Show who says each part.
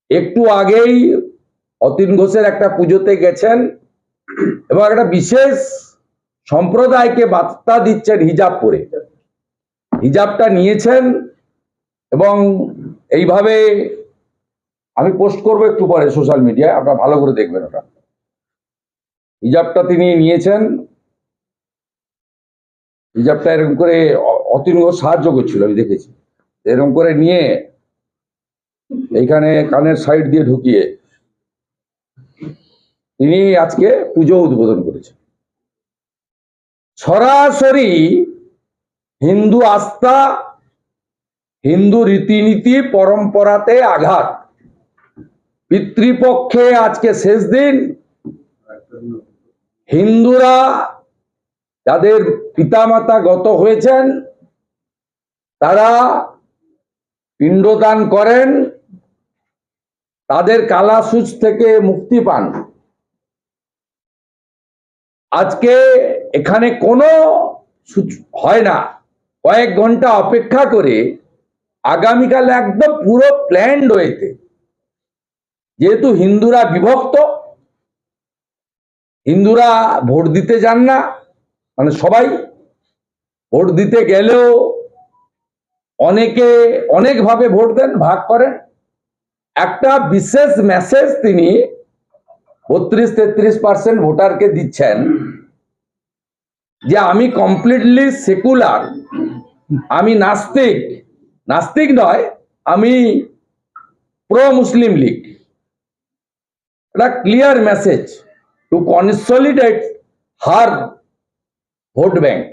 Speaker 1: একটু আগেই অতীন ঘোষের একটা পুজোতে গেছেন এবং একটা বিশেষ সম্প্রদায়কে বার্তা দিচ্ছেন হিজাব পরে। হিজাবটা নিয়েছেন এবং এইভাবে আমি পোস্ট করবো একটু পরে সোশ্যাল মিডিয়ায়, আপনারা ভালো করে দেখবেন। ওটা হিজাবটা তিনি নিয়েছেন, হিজাবটা এরকম করে অতীন ঘোষ সাহায্য করছিল, আমি দেখেছি। এরকম করে নিয়ে এইখানে কানের সাইড দিয়ে ঢুকিয়ে তিনি আজকে পুজো উদ্বোধন করেছেন। সরাসরি হিন্দু আস্থা, হিন্দু রীতিনীতি, পরম্পরাতে আঘাত। পিতৃপক্ষে আজকে শেষ দিন, হিন্দুরা যাদের পিতামাতা গত হয়েছেন তারা পিণ্ডদান করেন, তাদের কালাসুচ থেকে মুক্তি পান। আজকে এখানে কোনো হয় না, কয়েক ঘন্টা অপেক্ষা করে আগামীকাল একদম পুরো প্ল্যান্ড ওয়েতে, যেহেতু হিন্দুরা বিভক্ত, হিন্দুরা ভোট দিতে যান না, মানে সবাই ভোট দিতে গেলেও অনেকে অনেকভাবে ভোট দেন, ভাগ করেন। একটা বিশেষ মেসেজ তিনি 32-33% ভোটারকে দিচ্ছেন যে আমি কমপ্লিটলি সেকুলার, আমি নাস্তিক। নাস্তিক নয়, আমি প্রো মুসলিম লীগ। এটা clear message to consolidate her vote bank.